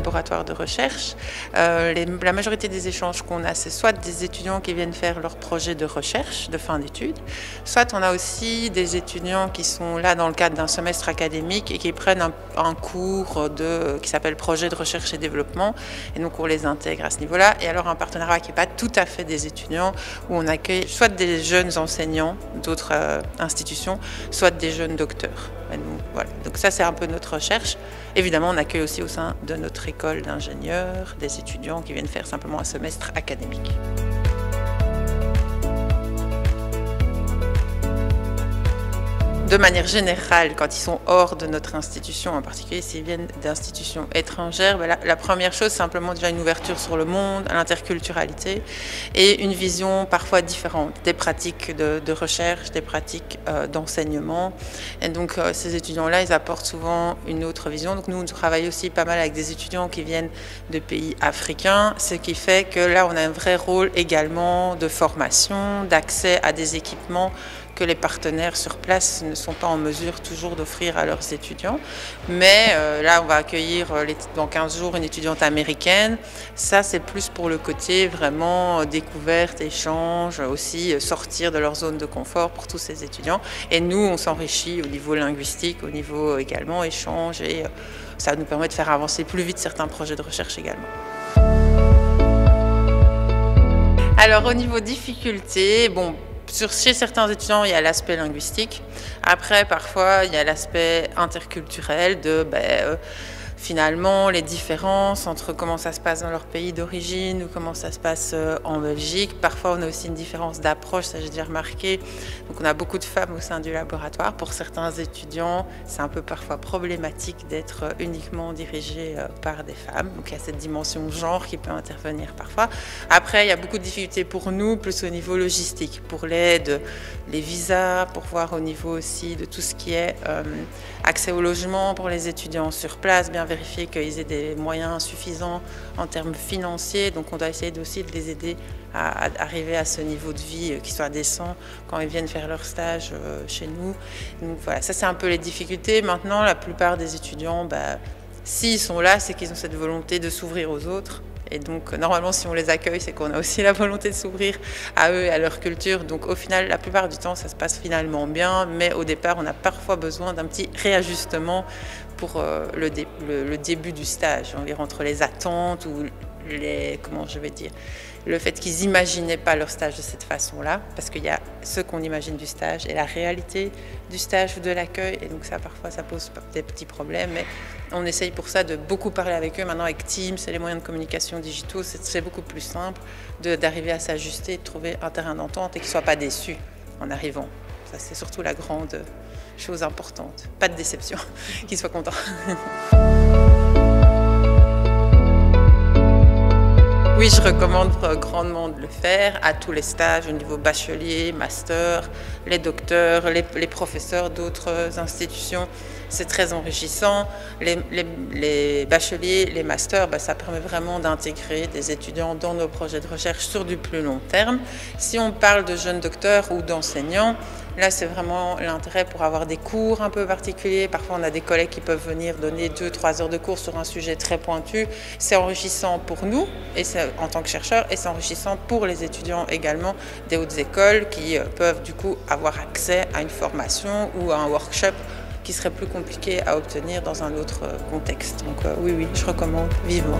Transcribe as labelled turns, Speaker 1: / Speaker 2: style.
Speaker 1: laboratoire de recherche. La majorité des échanges qu'on a, c'est soit des étudiants qui viennent faire leur projet de recherche de fin d'études, soit on a aussi des étudiants qui sont là dans le cadre d'un semestre académique et qui prennent un cours qui s'appelle projet de recherche et développement, et donc on les intègre à ce niveau-là. Et alors un partenariat qui n'est pas tout à fait des étudiants, où on accueille soit des jeunes enseignants d'autres institutions, soit des jeunes docteurs. Donc, voilà. Donc ça, c'est un peu notre recherche. Évidemment, on accueille aussi au sein de notre école d'ingénieurs des étudiants qui viennent faire simplement un semestre académique. De manière générale, quand ils sont hors de notre institution, en particulier s'ils viennent d'institutions étrangères, la première chose, c'est simplement déjà une ouverture sur le monde, à l'interculturalité et une vision parfois différente des pratiques de recherche, des pratiques d'enseignement. Et donc ces étudiants-là, ils apportent souvent une autre vision. Donc nous, on travaille aussi pas mal avec des étudiants qui viennent de pays africains, ce qui fait que là, on a un vrai rôle également de formation, d'accès à des équipements que les partenaires sur place ne sont pas en mesure toujours d'offrir à leurs étudiants. Mais là, on va accueillir dans 15 jours une étudiante américaine. Ça, c'est plus pour le côté vraiment découverte, échange, aussi sortir de leur zone de confort pour tous ces étudiants. Et nous, on s'enrichit au niveau linguistique, au niveau également échange, et ça nous permet de faire avancer plus vite certains projets de recherche également. Alors, au niveau difficulté, bon, chez certains étudiants, il y a l'aspect linguistique. Après, parfois, il y a l'aspect interculturel de finalement les différences entre comment ça se passe dans leur pays d'origine ou comment ça se passe en Belgique. Parfois, on a aussi une différence d'approche, ça j'ai déjà remarqué. Donc, on a beaucoup de femmes au sein du laboratoire. Pour certains étudiants, c'est un peu parfois problématique d'être uniquement dirigé par des femmes. Donc, il y a cette dimension genre qui peut intervenir parfois. Après, il y a beaucoup de difficultés pour nous, plus au niveau logistique, pour l'aide, les visas, pour voir au niveau aussi de tout ce qui est accès au logement pour les étudiants sur place, bien vérifier qu'ils aient des moyens suffisants en termes financiers. Donc on doit essayer aussi de les aider à arriver à ce niveau de vie qui soit décent quand ils viennent faire leur stage chez nous. Donc voilà, ça c'est un peu les difficultés. Maintenant, la plupart des étudiants, s'ils sont là, c'est qu'ils ont cette volonté de s'ouvrir aux autres. Et donc, normalement, si on les accueille, c'est qu'on a aussi la volonté de s'ouvrir à eux et à leur culture. Donc, au final, la plupart du temps, ça se passe finalement bien. Mais au départ, on a parfois besoin d'un petit réajustement pour le début du stage. On dirait entre les attentes ou le fait qu'ils n'imaginaient pas leur stage de cette façon-là, parce qu'il y a ce qu'on imagine du stage et la réalité du stage ou de l'accueil, et donc ça, parfois, ça pose des petits problèmes, mais on essaye pour ça de beaucoup parler avec eux. Maintenant, avec Teams et les moyens de communication digitaux, c'est beaucoup plus simple d'arriver à s'ajuster, de trouver un terrain d'entente et qu'ils ne soient pas déçus en arrivant. Ça, c'est surtout la grande chose importante. Pas de déception, qu'ils soient contents. Oui, je recommande grandement de le faire à tous les stages, au niveau bachelier, master, les docteurs, les professeurs d'autres institutions. C'est très enrichissant. Les bacheliers, les masters, ça permet vraiment d'intégrer des étudiants dans nos projets de recherche sur du plus long terme. Si on parle de jeunes docteurs ou d'enseignants, là, c'est vraiment l'intérêt pour avoir des cours un peu particuliers. Parfois, on a des collègues qui peuvent venir donner 2-3 heures de cours sur un sujet très pointu. C'est enrichissant pour nous et en tant que chercheurs, et c'est enrichissant pour les étudiants également des hautes écoles qui peuvent du coup avoir accès à une formation ou à un workshop qui serait plus compliqué à obtenir dans un autre contexte. Donc oui, je recommande vivement.